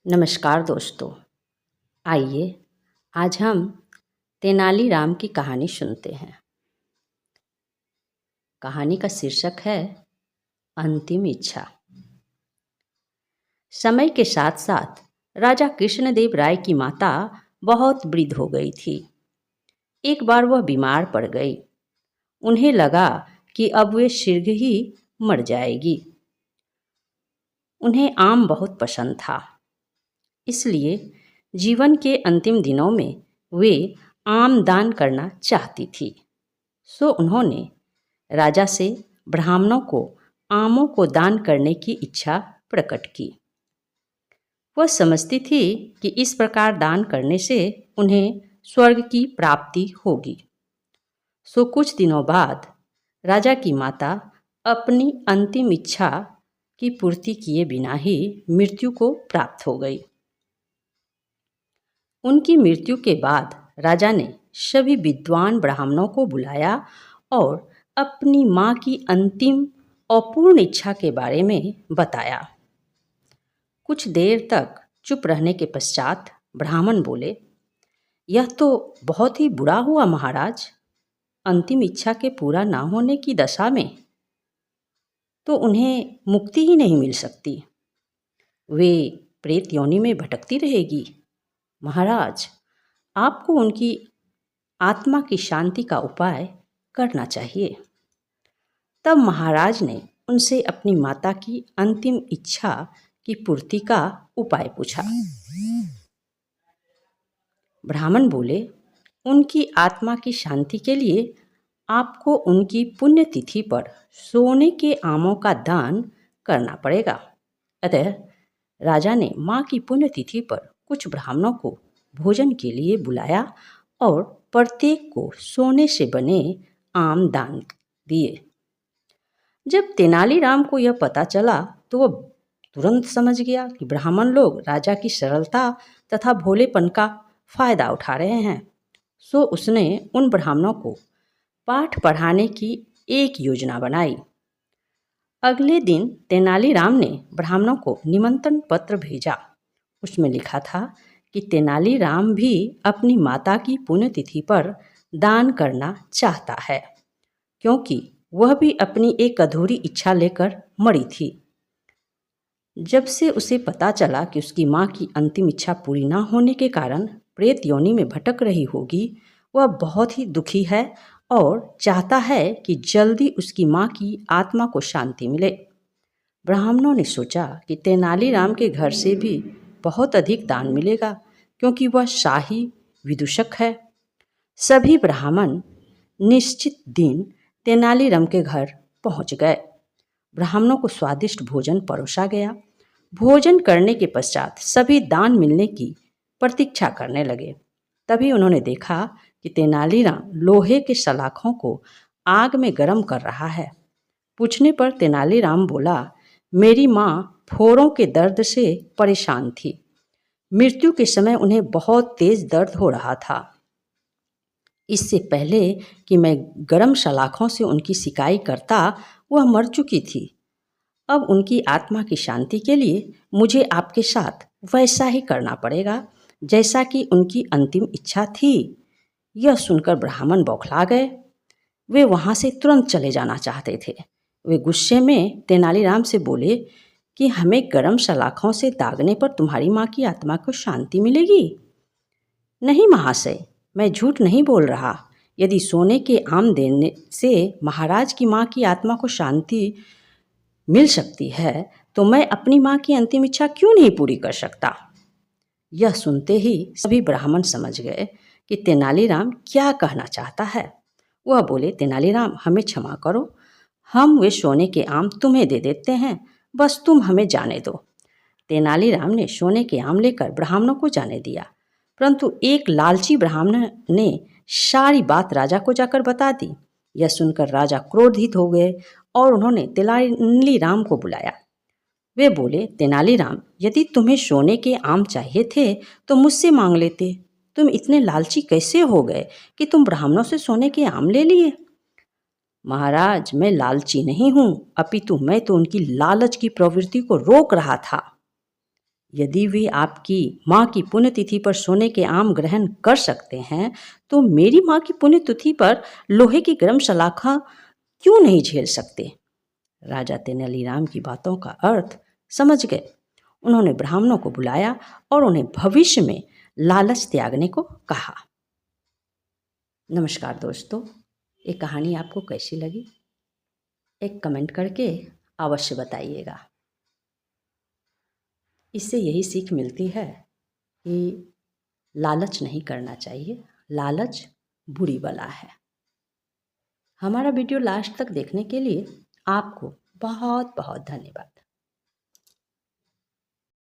नमस्कार दोस्तों। आइए आज हम तेनालीराम की कहानी सुनते हैं। कहानी का शीर्षक है अंतिम इच्छा। समय के साथ साथ राजा कृष्णदेव राय की माता बहुत वृद्ध हो गई थी। एक बार वह बीमार पड़ गई। उन्हें लगा कि अब वे शीघ्र ही मर जाएगी। उन्हें आम बहुत पसंद था, इसलिए जीवन के अंतिम दिनों में वे आम दान करना चाहती थी। सो उन्होंने राजा से ब्राह्मणों को आमों को दान करने की इच्छा प्रकट की। वह समझती थी कि इस प्रकार दान करने से उन्हें स्वर्ग की प्राप्ति होगी। सो कुछ दिनों बाद राजा की माता अपनी अंतिम इच्छा की पूर्ति किए बिना ही मृत्यु को प्राप्त हो गई। उनकी मृत्यु के बाद राजा ने सभी विद्वान ब्राह्मणों को बुलाया और अपनी माँ की अंतिम अपूर्ण इच्छा के बारे में बताया। कुछ देर तक चुप रहने के पश्चात ब्राह्मण बोले, यह तो बहुत ही बुरा हुआ महाराज। अंतिम इच्छा के पूरा ना होने की दशा में तो उन्हें मुक्ति ही नहीं मिल सकती। वे प्रेत योनि में भटकती रहेगी। महाराज, आपको उनकी आत्मा की शांति का उपाय करना चाहिए। तब महाराज ने उनसे अपनी माता की अंतिम इच्छा की पूर्ति का उपाय पूछा। ब्राह्मण बोले, उनकी आत्मा की शांति के लिए आपको उनकी पुण्यतिथि पर सोने के आमों का दान करना पड़ेगा। अतः राजा ने माँ की पुण्यतिथि पर कुछ ब्राह्मणों को भोजन के लिए बुलाया और प्रत्येक को सोने से बने आम दान दिए। जब तेनालीराम को यह पता चला तो वह तुरंत समझ गया कि ब्राह्मण लोग राजा की सरलता तथा भोलेपन का फायदा उठा रहे हैं। सो उसने उन ब्राह्मणों को पाठ पढ़ाने की एक योजना बनाई। अगले दिन तेनालीराम ने ब्राह्मणों को निमंत्रण पत्र भेजा। उसमें लिखा था कि तेनालीराम भी अपनी माता की पुण्यतिथि पर दान करना चाहता है, क्योंकि वह भी अपनी एक अधूरी इच्छा लेकर मरी थी। जब से उसे पता चला कि उसकी माँ की अंतिम इच्छा पूरी न होने के कारण प्रेत योनि में भटक रही होगी, वह बहुत ही दुखी है और चाहता है कि जल्दी उसकी माँ की आत्मा को शांति मिले। ब्राह्मणों ने सोचा कि तेनालीराम के घर से भी बहुत अधिक दान मिलेगा, क्योंकि वह शाही विदूषक है। सभी ब्राह्मण निश्चित दिन तेनालीराम के घर पहुंच गए। ब्राह्मणों को स्वादिष्ट भोजन परोसा गया। भोजन करने के पश्चात सभी दान मिलने की प्रतीक्षा करने लगे। तभी उन्होंने देखा कि तेनालीराम लोहे के सलाखों को आग में गर्म कर रहा है। पूछने पर तेनालीराम बोला, मेरी माँ फोड़ों के दर्द से परेशान थी। मृत्यु के समय उन्हें बहुत तेज दर्द हो रहा था। इससे पहले कि मैं गर्म सलाखों से उनकी सिकाई करता, वह मर चुकी थी। अब उनकी आत्मा की शांति के लिए मुझे आपके साथ वैसा ही करना पड़ेगा जैसा कि उनकी अंतिम इच्छा थी। यह सुनकर ब्राह्मण बौखला गए। वे वहाँ से तुरंत चले जाना चाहते थे। वे गुस्से में तेनालीराम से बोले कि हमें गर्म सलाखों से दागने पर तुम्हारी माँ की आत्मा को शांति मिलेगी? नहीं महाशय, मैं झूठ नहीं बोल रहा। यदि सोने के आम देने से महाराज की माँ की आत्मा को शांति मिल सकती है, तो मैं अपनी माँ की अंतिम इच्छा क्यों नहीं पूरी कर सकता? यह सुनते ही सभी ब्राह्मण समझ गए कि तेनालीराम क्या कहना चाहता है। वह बोले, तेनालीराम, हमें क्षमा करो, हम वे सोने के आम तुम्हें दे देते हैं, बस तुम हमें जाने दो। तेनालीराम ने सोने के आम लेकर ब्राह्मणों को जाने दिया, परंतु एक लालची ब्राह्मण ने सारी बात राजा को जाकर बता दी। यह सुनकर राजा क्रोधित हो गए और उन्होंने तेनालीराम को बुलाया। वे बोले, तेनालीराम, यदि तुम्हें सोने के आम चाहिए थे तो मुझसे मांग लेते। तुम इतने लालची कैसे हो गए कि तुम ब्राह्मणों से सोने के आम ले लिए? महाराज, मैं लालची नहीं हूँ, अपितु मैं तो उनकी लालच की प्रवृत्ति को रोक रहा था। यदि वे आपकी माँ की पुण्यतिथि पर सोने के आम ग्रहण कर सकते हैं तो मेरी माँ की पुण्यतिथि पर लोहे की गर्म सलाखा क्यों नहीं झेल सकते। राजा तेनालीराम की बातों का अर्थ समझ गए। उन्होंने ब्राह्मणों को बुलाया और उन्हें भविष्य में लालच त्यागने को कहा। नमस्कार दोस्तों, ये कहानी आपको कैसी लगी? एक कमेंट करके अवश्य बताइएगा। इससे यही सीख मिलती है कि लालच नहीं करना चाहिए, लालच बुरी बला है। हमारा वीडियो लास्ट तक देखने के लिए आपको बहुत बहुत धन्यवाद।